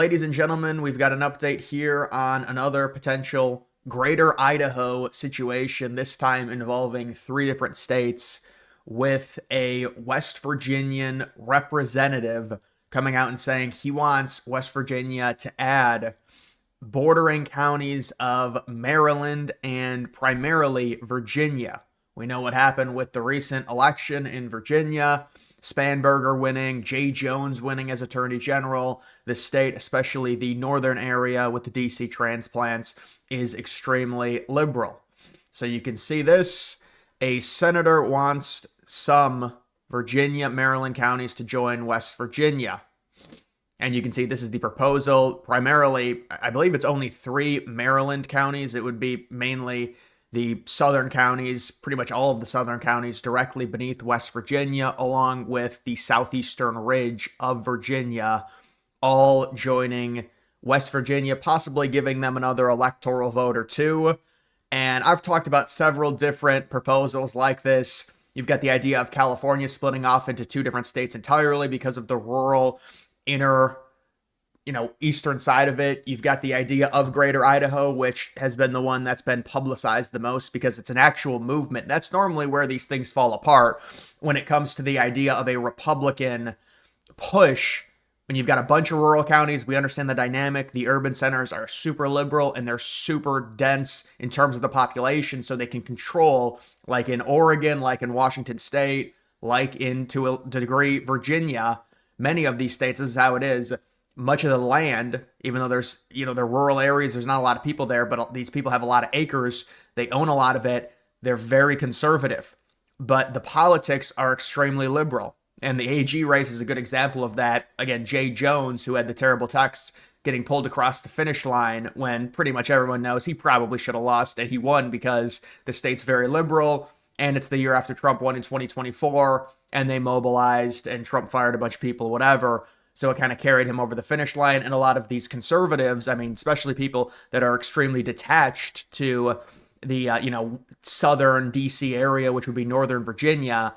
Ladies and gentlemen, we've got an update here on another potential greater Idaho situation, this time involving three different states, with a West Virginian representative coming out and saying he wants West Virginia to add bordering counties of Maryland and primarily Virginia. We know what happened with the recent election in Virginia. Spanberger winning, Jay Jones winning as Attorney General. The state, especially the northern area with the DC transplants, is extremely liberal. So you can see this. A senator wants some Virginia, Maryland counties to join West Virginia. And you can see this is the proposal. Primarily, I believe it's only three Maryland counties. It would be mainly the southern counties, pretty much all of the southern counties directly beneath West Virginia, along with the southeastern ridge of Virginia, all joining West Virginia, possibly giving them another electoral vote or two. And I've talked about several different proposals like this. You've got the idea of California splitting off into two different states entirely because of the rural inner, eastern side of it. You've got the idea of Greater Idaho, which has been the one that's been publicized the most because it's an actual movement. That's normally where these things fall apart when it comes to the idea of a Republican push. When you've got a bunch of rural counties, we understand the dynamic. The urban centers are super liberal and they're super dense in terms of the population, so they can control, like in Oregon, like in Washington State, like in, to a degree, Virginia. Many of these states, this is how it is. Much of the land, even though there's, they're rural areas, there's not a lot of people there, but these people have a lot of acres. They own a lot of it. They're very conservative, but the politics are extremely liberal. And the AG race is a good example of that. Again, Jay Jones, who had the terrible texts getting pulled across the finish line when pretty much everyone knows he probably should have lost, and he won because the state's very liberal. And it's the year after Trump won in 2024, and they mobilized, and Trump fired a bunch of people, whatever. So it kind of carried him over the finish line. And a lot of these conservatives, especially people that are extremely detached to the, southern DC area, which would be Northern Virginia,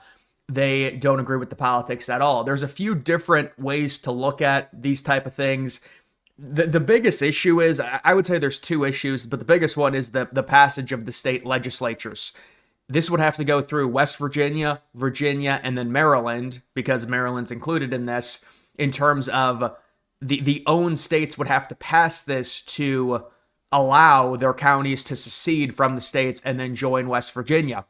they don't agree with the politics at all. There's a few different ways to look at these type of things. The biggest issue is, I would say there's two issues, but the biggest one is the passage of the state legislatures. This would have to go through West Virginia, Virginia, and then Maryland, because Maryland's included in this, in terms of the own states would have to pass this to allow their counties to secede from the states and then join West Virginia.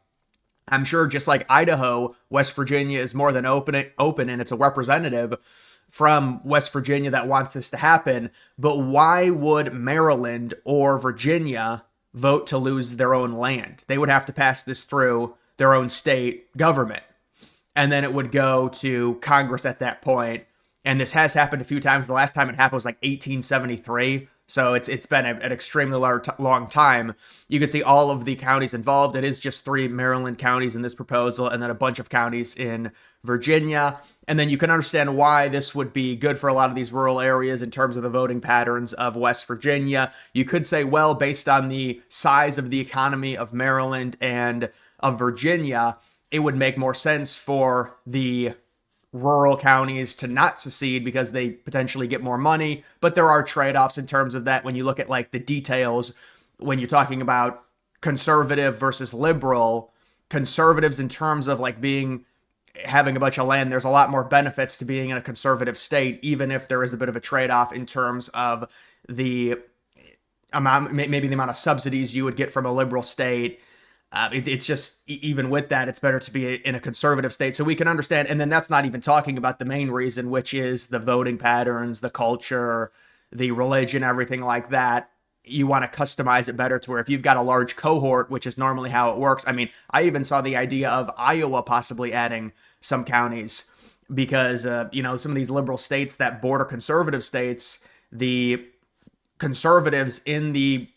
I'm sure just like Idaho, West Virginia is more than open, and it's a representative from West Virginia that wants this to happen. But why would Maryland or Virginia vote to lose their own land? They would have to pass this through their own state government, and then it would go to Congress at that point. And this has happened a few times. The last time it happened was like 1873. So it's been an extremely long time. You can see all of the counties involved. It is just three Maryland counties in this proposal, and then a bunch of counties in Virginia. And then you can understand why this would be good for a lot of these rural areas in terms of the voting patterns of West Virginia. You could say, well, based on the size of the economy of Maryland and of Virginia, it would make more sense for the rural counties to not secede because they potentially get more money. But there are trade-offs in terms of that when you look at like the details. When you're talking about conservative versus liberal, conservatives in terms of like having a bunch of land, there's a lot more benefits to being in a conservative state, even if there is a bit of a trade-off in terms of the amount, maybe the amount of subsidies you would get from a liberal state. It's just, even with that, it's better to be in a conservative state. So we can understand. And then that's not even talking about the main reason, which is the voting patterns, the culture, the religion, everything like that. You want to customize it better to where if you've got a large cohort, which is normally how it works. I even saw the idea of Iowa possibly adding some counties because, some of these liberal states that border conservative states, the conservatives in the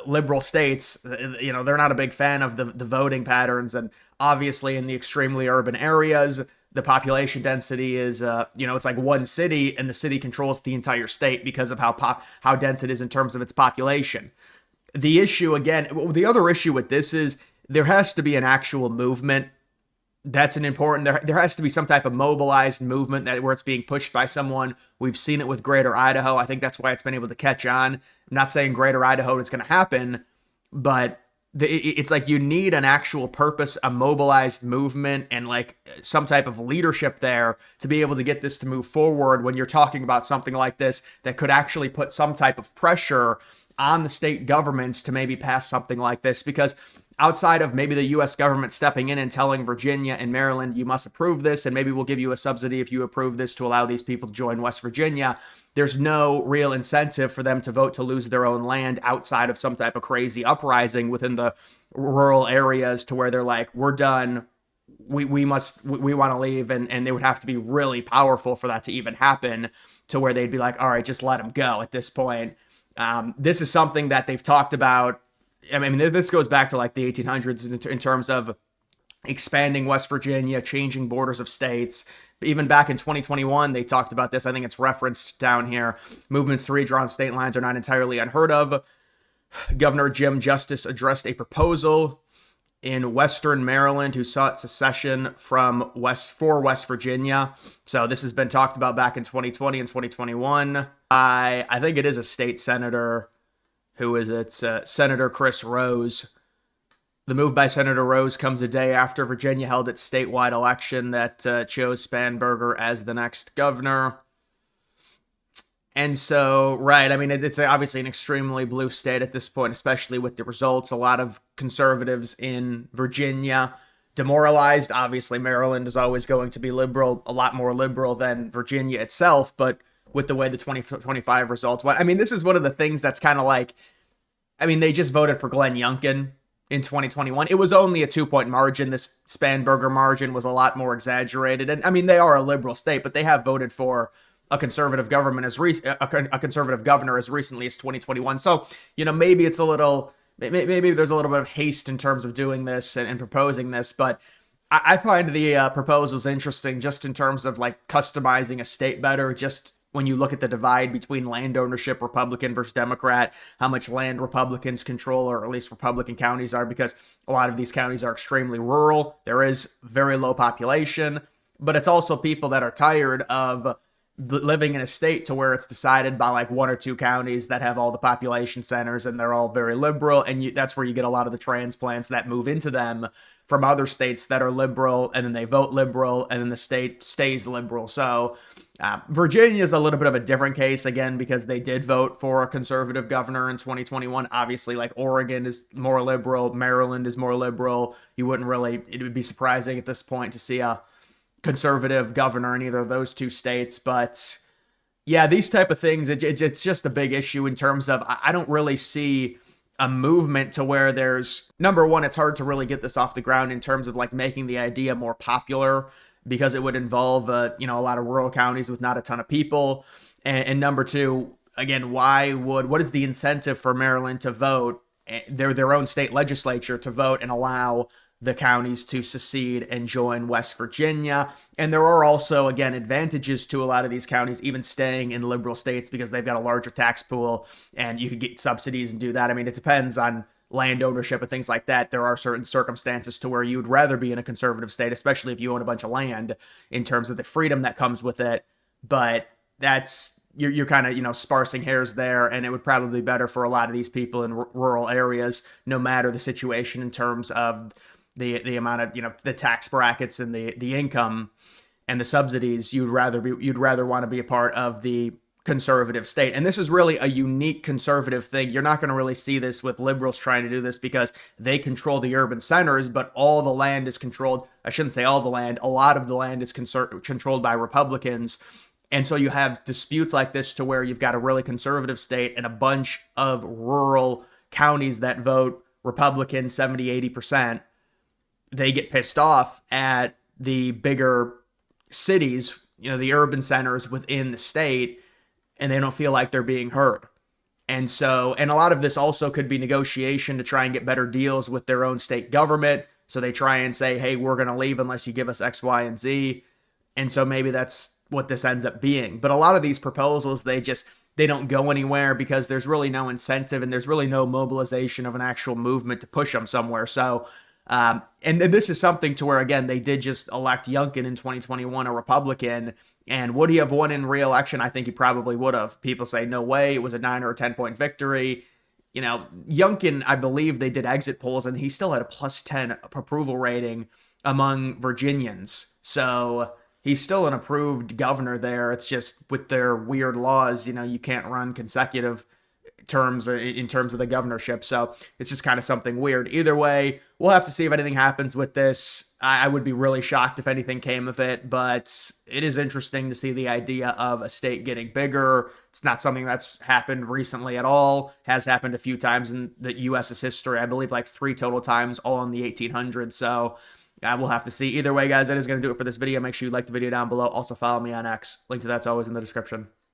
liberal states, they're not a big fan of the voting patterns. And obviously in the extremely urban areas, the population density is, it's like one city, and the city controls the entire state because of how dense it is in terms of its population. The issue, again, the other issue with this is there has to be an actual movement That's an important, there has to be some type of mobilized movement that where it's being pushed by someone. We've seen it with Greater Idaho. I think that's why it's been able to catch on. I'm not saying Greater Idaho is going to happen, but it's like you need an actual purpose, a mobilized movement, and like some type of leadership there to be able to get this to move forward when you're talking about something like this that could actually put some type of pressure on the state governments to maybe pass something like this. Because outside of maybe the U.S. government stepping in and telling Virginia and Maryland, you must approve this, and maybe we'll give you a subsidy if you approve this to allow these people to join West Virginia, there's no real incentive for them to vote to lose their own land outside of some type of crazy uprising within the rural areas to where they're like, we're done. We want to leave. And they would have to be really powerful for that to even happen, to where they'd be like, all right, just let them go at this point. This is something that they've talked about. I mean, this goes back to like the 1800s in terms of expanding West Virginia, changing borders of states. Even back in 2021, they talked about this. I think it's referenced down here. Movements to redraw state lines are not entirely unheard of. Governor Jim Justice addressed a proposal in Western Maryland who sought secession from West Virginia. So this has been talked about back in 2020 and 2021. I think it is a state senator. Who is it? Senator Chris Rose. The move by Senator Rose comes a day after Virginia held its statewide election that chose Spanberger as the next governor. And so, right, I mean, it's obviously an extremely blue state at this point, especially with the results. A lot of conservatives in Virginia demoralized. Obviously, Maryland is always going to be liberal, a lot more liberal than Virginia itself, but with the way the 2025 results went. I mean, this is one of the things that's kind of like, I mean, they just voted for Glenn Youngkin in 2021. It was only a 2-point margin. This Spanberger margin was a lot more exaggerated. And I mean, they are a liberal state, but they have voted for a conservative government a conservative governor as recently as 2021. So, maybe it's maybe there's a little bit of haste in terms of doing this and proposing this, but I find the proposals interesting just in terms of like customizing a state better, just when you look at the divide between land ownership, Republican versus Democrat, how much land Republicans control, or at least Republican counties are, because a lot of these counties are extremely rural. There is very low population, but it's also people that are tired of living in a state to where it's decided by like one or two counties that have all the population centers and they're all very liberal. And that's where you get a lot of the transplants that move into them from other states that are liberal, and then they vote liberal, and then the state stays liberal. So Virginia is a little bit of a different case, again, because they did vote for a conservative governor in 2021. Obviously, like Oregon is more liberal, Maryland is more liberal. It would be surprising at this point to see a conservative governor in either of those two states. But yeah, these type of things, it's just a big issue in terms of, I don't really see a movement to where there's, number one, it's hard to really get this off the ground in terms of like making the idea more popular, because it would involve, a lot of rural counties with not a ton of people. And number two, again, what is the incentive for Maryland to vote, their own state legislature to vote and allow the counties to secede and join West Virginia? And there are also, again, advantages to a lot of these counties even staying in liberal states, because they've got a larger tax pool and you could get subsidies and do that. I mean, it depends on land ownership and things like that. There are certain circumstances to where you'd rather be in a conservative state, especially if you own a bunch of land, in terms of the freedom that comes with it. But that's, you're kind of, sparsing hairs there, and it would probably be better for a lot of these people in rural areas, no matter the situation in terms of the amount of, the tax brackets and the income and the subsidies. You'd rather want to be a part of the conservative state. And this is really a unique conservative thing. You're not going to really see this with liberals trying to do this, because they control the urban centers, but all the land is controlled. I shouldn't say all the land. A lot of the land is controlled by Republicans. And so you have disputes like this to where you've got a really conservative state and a bunch of rural counties that vote Republican 70, 80%. They get pissed off at the bigger cities, the urban centers within the state, and they don't feel like they're being heard. And so, and a lot of this also could be negotiation to try and get better deals with their own state government. So they try and say, hey, we're going to leave unless you give us X, Y, and Z. And so maybe that's what this ends up being. But a lot of these proposals, they don't go anywhere, because there's really no incentive and there's really no mobilization of an actual movement to push them somewhere. So And this is something to where, again, they did just elect Youngkin in 2021, a Republican. And would he have won in re-election? I think he probably would have. People say, no way. It was a 9 or a 10-point victory. Youngkin, I believe they did exit polls, and he still had a plus 10 approval rating among Virginians. So he's still an approved governor there. It's just with their weird laws, you can't run consecutive terms in terms of the governorship. So it's just kind of something weird. Either way, we'll have to see if anything happens with this. I would be really shocked if anything came of it, but it is interesting to see the idea of a state getting bigger. It's not something that's happened recently at all. Has happened a few times in the U.S.'s history. I believe like 3 total times, all in the 1800s. So we'll have to see. Either way, guys, that is going to do it for this video. Make sure you like the video down below. Also follow me on X. Link to that's always in the description.